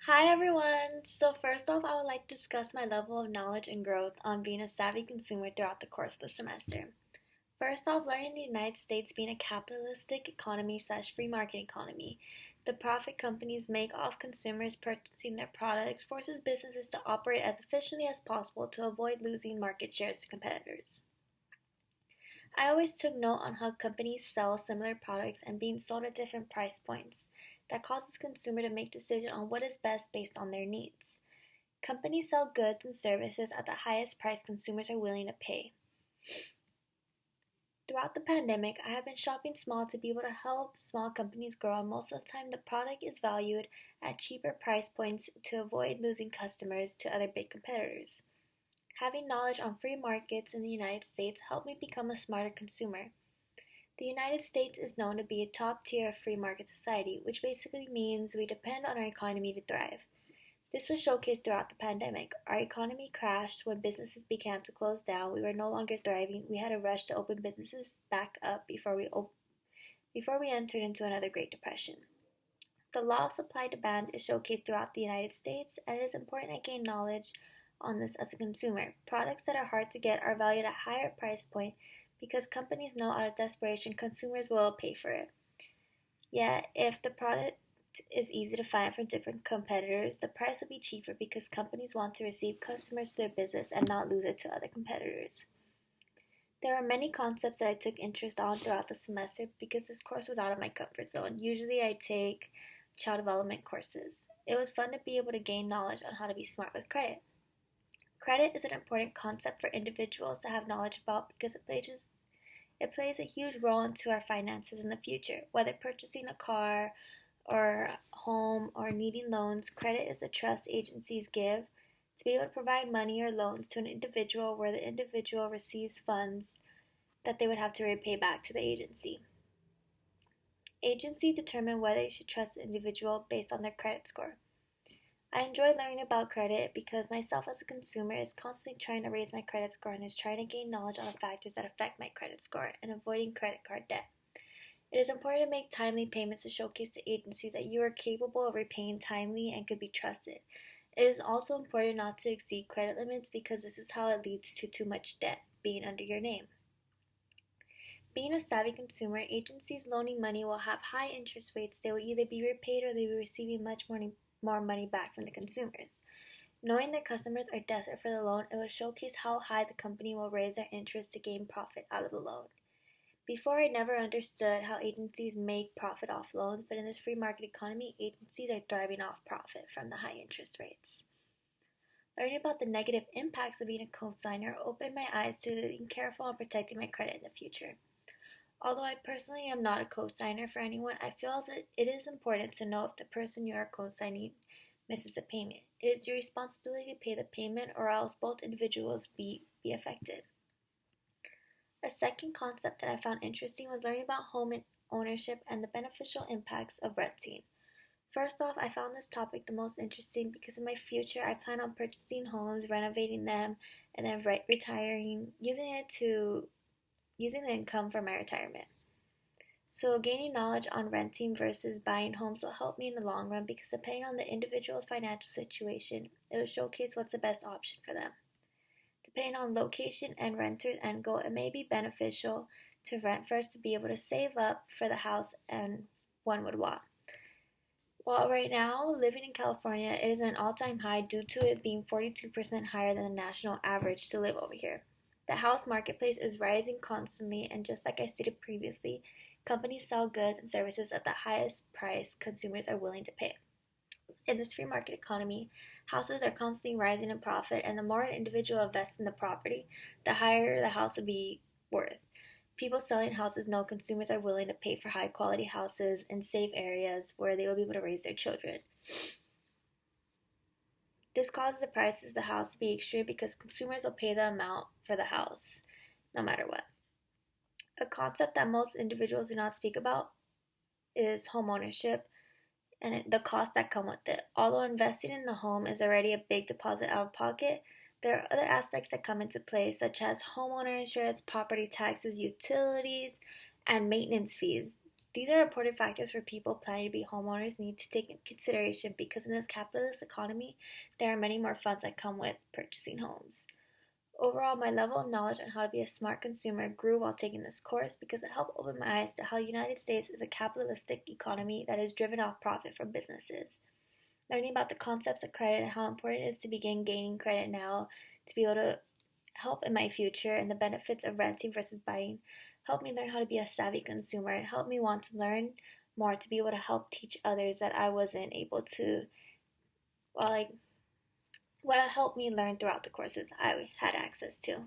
Hi everyone! So first off, I would like to discuss my level of knowledge and growth on being a savvy consumer throughout the course of the semester. First off, learning the United States being a capitalistic economy slash free market economy, the profit companies make off consumers purchasing their products forces businesses to operate as efficiently as possible to avoid losing market shares to competitors. I always took note on how companies sell similar products and being sold at different price points. That causes consumer to make decisions on what is best based on their needs. Companies sell goods and services at the highest price consumers are willing to pay. Throughout the pandemic, I have been shopping small to be able to help small companies grow, and most of the time the product is valued at cheaper price points to avoid losing customers to other big competitors. Having knowledge on free markets in the United States helped me become a smarter consumer. The United States is known to be a top tier of free market society, which basically means we depend on our economy to thrive. This was showcased throughout the pandemic. Our economy crashed when businesses began to close down. We were no longer thriving. We had to rush to open businesses back up before we entered into another Great Depression. The law of supply demand is showcased throughout the United States, and it is important I gain knowledge on this as a consumer. Products that are hard to get are valued at a higher price point because companies know out of desperation consumers will pay for it. Yet, if the product is easy to find from different competitors, the price will be cheaper because companies want to receive customers to their business and not lose it to other competitors. There are many concepts that I took interest on throughout the semester because this course was out of my comfort zone. Usually, I take child development courses. It was fun to be able to gain knowledge on how to be smart with credit. Credit is an important concept for individuals to have knowledge about because it plays a huge role into our finances in the future. Whether purchasing a car or home or needing loans, credit is a trust agencies give to be able to provide money or loans to an individual where the individual receives funds that they would have to repay back to the agency. Agencies determine whether you should trust the individual based on their credit score. I enjoy learning about credit because myself as a consumer is constantly trying to raise my credit score and is trying to gain knowledge on the factors that affect my credit score and avoiding credit card debt. It is important to make timely payments to showcase to agencies that you are capable of repaying timely and could be trusted. It is also important not to exceed credit limits because this is how it leads to too much debt being under your name. Being a savvy consumer, agencies loaning money will have high interest rates. They will either be repaid or they will be receiving much more money back from the consumers. Knowing their customers are desperate for the loan, it will showcase how high the company will raise their interest to gain profit out of the loan. Before, I never understood how agencies make profit off loans, but in this free market economy, agencies are thriving off profit from the high interest rates. Learning about the negative impacts of being a cosigner opened my eyes to being careful on protecting my credit in the future. Although I personally am not a cosigner for anyone, I feel as it is important to know if the person you are cosigning misses the payment. It is your responsibility to pay the payment or else both individuals be affected. A second concept that I found interesting was learning about home ownership and the beneficial impacts of renting. First off, I found this topic the most interesting because in my future I plan on purchasing homes, renovating them, and then retiring, using the income for my retirement. So gaining knowledge on renting versus buying homes will help me in the long run because depending on the individual's financial situation, it will showcase what's the best option for them. Depending on location and renter's end goal, it may be beneficial to rent first to be able to save up for the house and one would want. While right now, living in California, it is an all-time high due to it being 42% higher than the national average to live over here. The house marketplace is rising constantly, and just like I stated previously, companies sell goods and services at the highest price consumers are willing to pay. In this free market economy, houses are constantly rising in profit, and the more an individual invests in the property, the higher the house will be worth. People selling houses know consumers are willing to pay for high quality houses in safe areas where they will be able to raise their children. This causes the prices of the house to be extreme because consumers will pay the amount for the house no matter what. A concept that most individuals do not speak about is home ownership and the costs that come with it. Although investing in the home is already a big deposit out of pocket, there are other aspects that come into play, such as homeowner insurance, property taxes, utilities, and maintenance fees. These are important factors for people planning to be homeowners need to take into consideration because in this capitalist economy, there are many more funds that come with purchasing homes. Overall, my level of knowledge on how to be a smart consumer grew while taking this course because it helped open my eyes to how the United States is a capitalistic economy that is driven off profit from businesses. Learning about the concepts of credit and how important it is to begin gaining credit now to be able to help in my future and the benefits of renting versus buying helped me learn how to be a savvy consumer and helped me want to learn more to be able to help teach others that I wasn't able to, well, like what helped me learn throughout the courses I had access to.